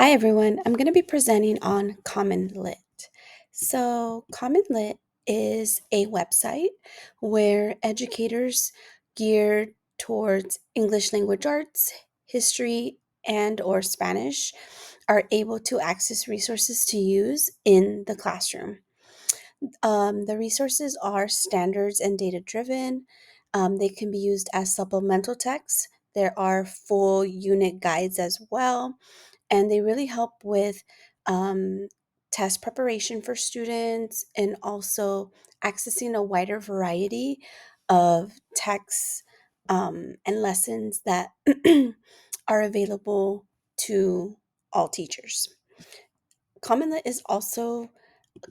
Hi everyone, I'm going to be presenting on Common Lit. So, Common Lit is a website where educators geared towards English language arts, history, and or Spanish are able to access resources to use in the classroom. The resources are standards and data driven. They can be used as supplemental texts. There are full unit guides as well, and they really help with um, test preparation for students and also accessing a wider variety of texts and lessons that are available to all teachers. Commonlit is also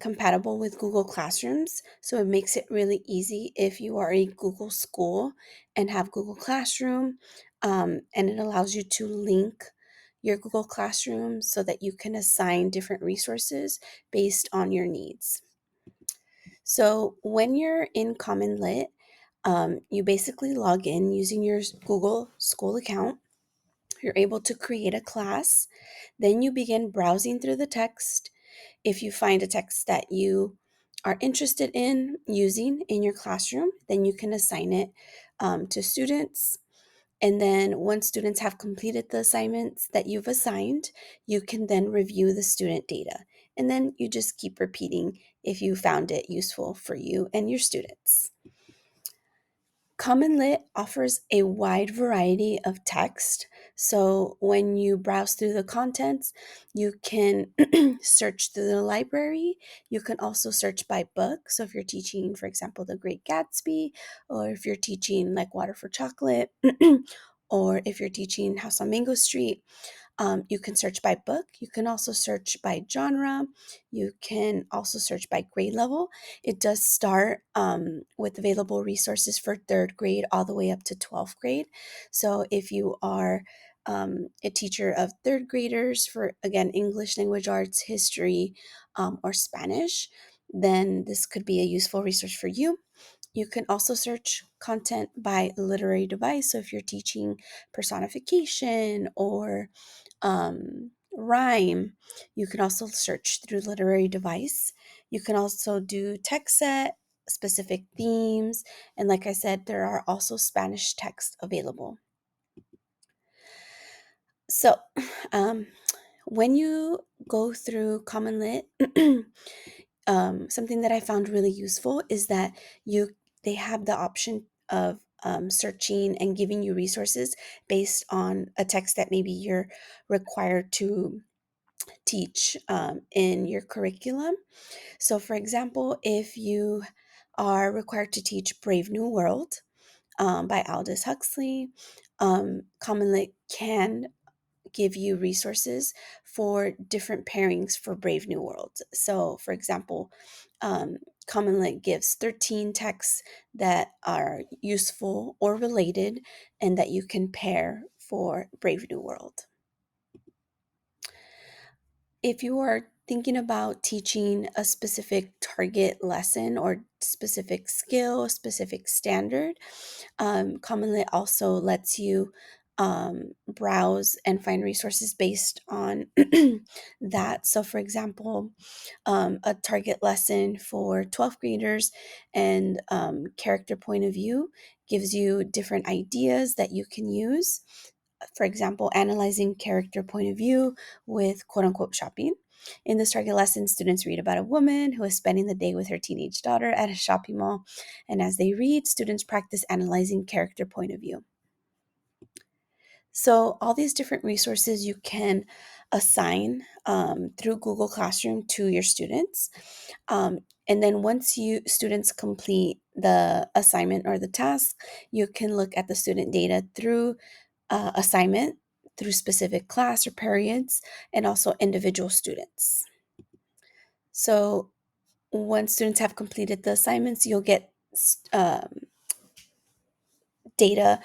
compatible with Google Classrooms, so it makes it really easy if you are a Google school and have Google Classroom, and it allows you to link your Google Classroom so that you can assign different resources based on your needs. So when you're in Common Lit, you basically log in using your Google School account. You're able to create a class. Then you begin browsing through the text. If you find a text that you are interested in using in your classroom, then you can assign it to students. And then once students have completed the assignments that you've assigned, you can then review the student data. And then you just keep repeating if you found it useful for you and your students. Common Lit offers a wide variety of text. So when you browse through the contents, you can search through the library. You can also search by book. So if you're teaching, for example, The Great Gatsby, or if you're teaching like Water for Chocolate, or if you're teaching House on Mango Street, you can search by book. You can also search by genre. You can also search by grade level. It does start with available resources for third grade all the way up to 12th grade. So if you are a teacher of third graders for, again, English language arts, history, or Spanish, then this could be a useful resource for you. You can also search content by literary device. So if you're teaching personification or rhyme, you can also search through literary device. You can also do text set, specific themes, and like I said, there are also Spanish text available. So, um, when you go through Common Lit, something that I found really useful is that they have the option of searching and giving you resources based on a text that maybe you're required to teach in your curriculum. So, for example, if you are required to teach Brave New World by Aldous Huxley, Common Lit can give you resources for different pairings for Brave New World. So, for example, um, Common Lit gives 13 texts that are useful or related and that you can pair for Brave New World. If you are thinking about teaching a specific target lesson or specific skill, specific standard, Common Lit also lets you browse and find resources based on that. So, for example, a target lesson for 12th graders and character point of view gives you different ideas that you can use. For example, analyzing character point of view with quote unquote shopping. In this target lesson, students read about a woman who is spending the day with her teenage daughter at a shopping mall. And as they read, students practice analyzing character point of view. So, all these different resources you can assign through Google Classroom to your students. And then once you students complete the assignment or the task, you can look at the student data through assignment, through specific class or periods, and also individual students. So, once students have completed the assignments, you'll get data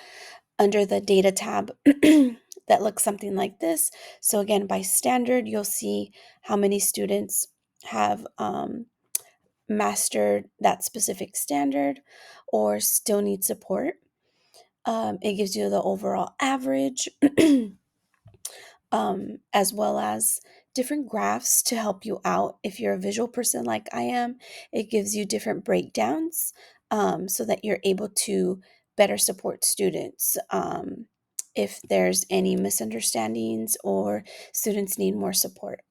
under the data tab that looks something like this. So again, by standard, you'll see how many students have mastered that specific standard or still need support. It gives you the overall average. as well as different graphs to help you out. If you're a visual person like I am, it gives you different breakdowns so that you're able to better support students if there's any misunderstandings or students need more support.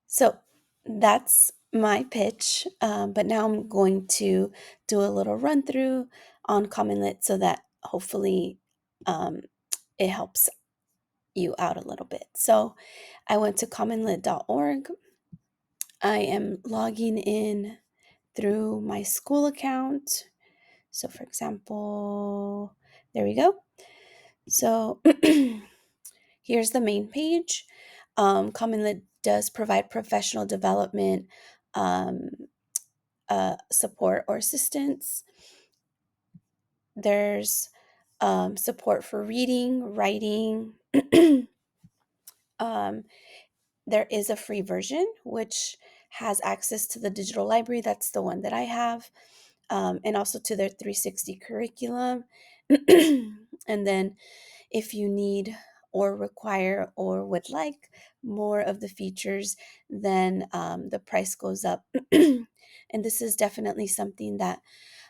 So that's my pitch, but now I'm going to do a little run through on Common Lit so that hopefully um, it helps you out a little bit. So I went to commonlit.org. I am logging in through my school account. So, for example, there we go. So, here's the main page. Commonlit does provide professional development um, support or assistance. There's support for reading, writing. um, There is a free version which has access to the digital library. That's the one that I have, and also to their 360 curriculum. And then, if you need or require or would like more of the features, then the price goes up. And this is definitely something that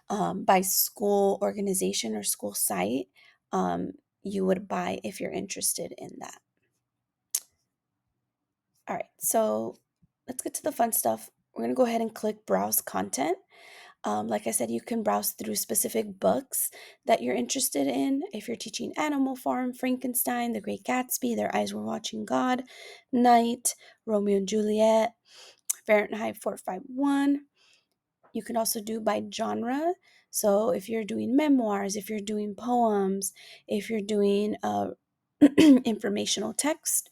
by school organization or school site um, you would buy if you're interested in that. All right, so let's get to the fun stuff. We're going to go ahead and click Browse Content. Like I said, you can browse through specific books that you're interested in. If you're teaching Animal Farm, Frankenstein, The Great Gatsby, Their Eyes Were Watching God, Night, Romeo and Juliet, Fahrenheit 451. You can also do by genre. So if you're doing memoirs, if you're doing poems, if you're doing informational text,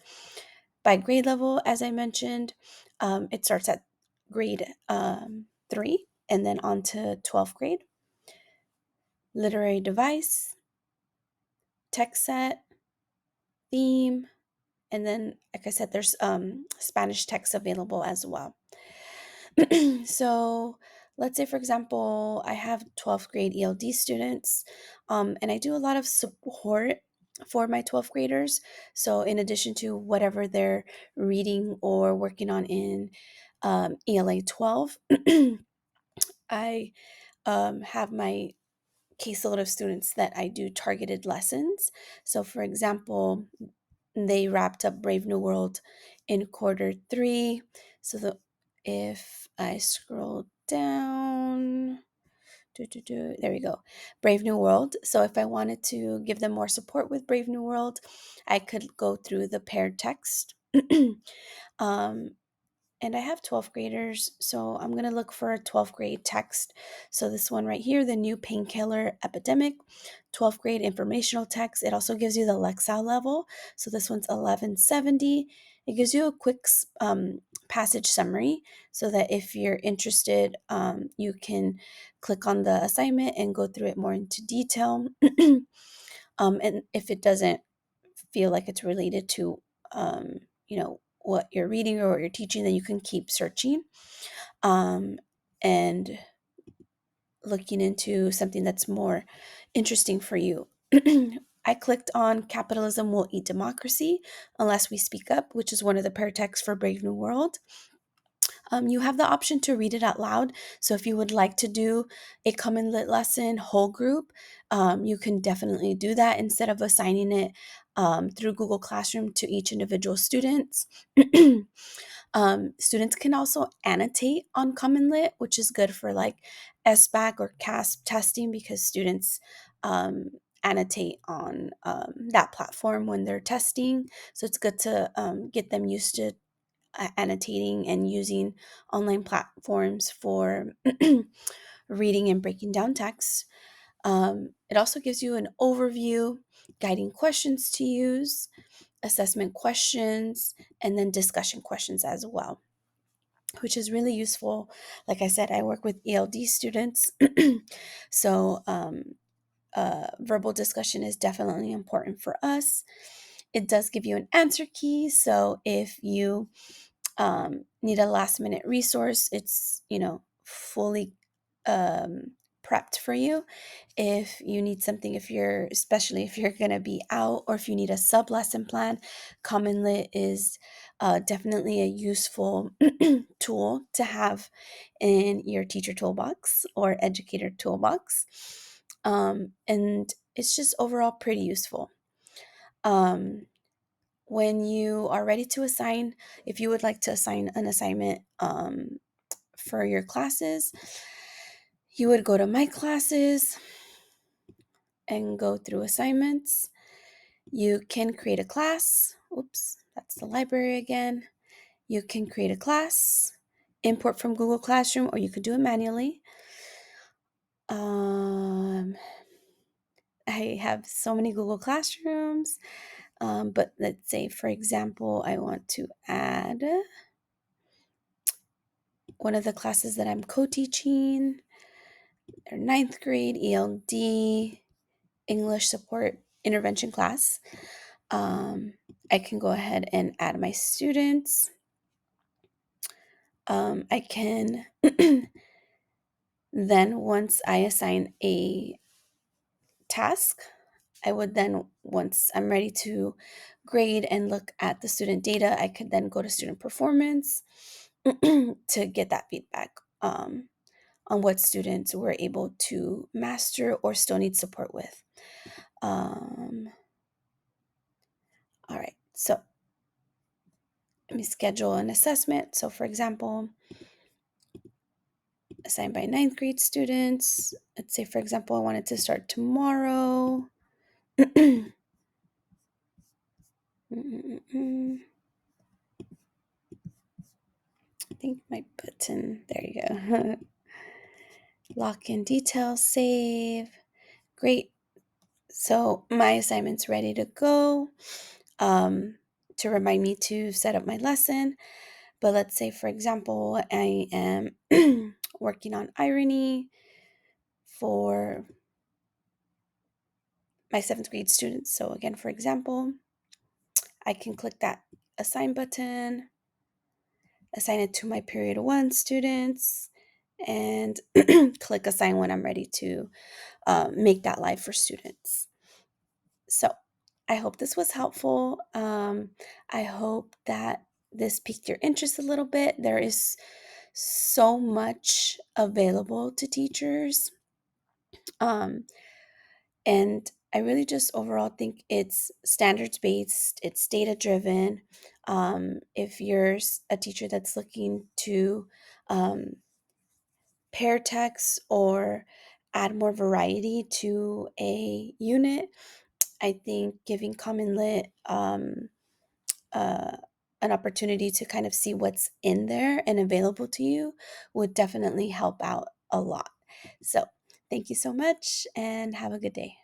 by grade level, as I mentioned, it starts at grade 3 and then on to 12th grade. Literary device, text set, theme, and then, like I said, there's Spanish text available as well. So let's say, for example, I have 12th grade ELD students, and I do a lot of support for my 12th graders. So in addition to whatever they're reading or working on in ELA 12, I have my caseload of students that I do targeted lessons. So for example, they wrapped up Brave New World in quarter 3. So if I scroll down, there we go, Brave New World. So if I wanted to give them more support with Brave New World, I could go through the paired text. um, and I have 12th graders, so I'm going to look for a 12th grade text. So this one right here, The New Painkiller Epidemic, 12th grade informational text. It also gives you the Lexile level. So this one's 1170. It gives you a quick passage summary so that if you're interested, you can click on the assignment and go through it more into detail. And if it doesn't feel like it's related to, what you're reading or what you're teaching, then you can keep searching and looking into something that's more interesting for you. I clicked on Capitalism Will Eat Democracy Unless We Speak Up, which is one of the paratexts for Brave New World. You have the option to read it out loud. So if you would like to do a Common Lit lesson whole group, you can definitely do that instead of assigning it through Google Classroom to each individual student. Students can also annotate on Common Lit, which is good for like SBAC or CASP testing because students annotate on that platform when they're testing. So it's good to get them used to annotating and using online platforms for reading and breaking down text. It also gives you an overview, guiding questions to use, assessment questions, and then discussion questions as well, which is really useful. Like I said, I work with ELD students, so verbal discussion is definitely important for us. It does give you an answer key, so if you need a last minute resource, it's fully prepped for you. If you need something, especially if you're going to be out, or if you need a sub lesson plan, Common Lit is definitely a useful tool to have in your teacher toolbox or educator toolbox. And it's just overall pretty useful. When you are ready to assign, if you would like to assign an assignment for your classes, you would go to My Classes and go through assignments. You can create a class. Oops, that's the library again. You can create a class, import from Google Classroom, or you could do it manually. I have so many Google Classrooms, but let's say, for example, I want to add one of the classes that I'm co-teaching, or 9th grade ELD English support intervention class. I can go ahead and add my students. I can then, once I assign a task, I would then, once I'm ready to grade and look at the student data, I could then go to student performance to get that feedback on what students were able to master or still need support with. All right, so let me schedule an assessment. So for example, assigned by 9th grade students. Let's say, for example, I wanted to start tomorrow. I think my button, there you go. Lock in details, save. Great. So my assignment's ready to go. To remind me to set up my lesson. But let's say, for example, I am working on irony for my 7th grade students. So again, for example, I can click that assign button, assign it to my period 1 students, and click assign when I'm ready to make that live for students. So I hope this was helpful. I hope that this piqued your interest a little bit. There is so much available to teachers. And I really just overall think it's standards based, it's data driven. If you're a teacher that's looking to pair text or add more variety to a unit, I think giving Common Lit uh, an opportunity to kind of see what's in there and available to you would definitely help out a lot. So thank you so much and have a good day.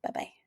Bye-bye.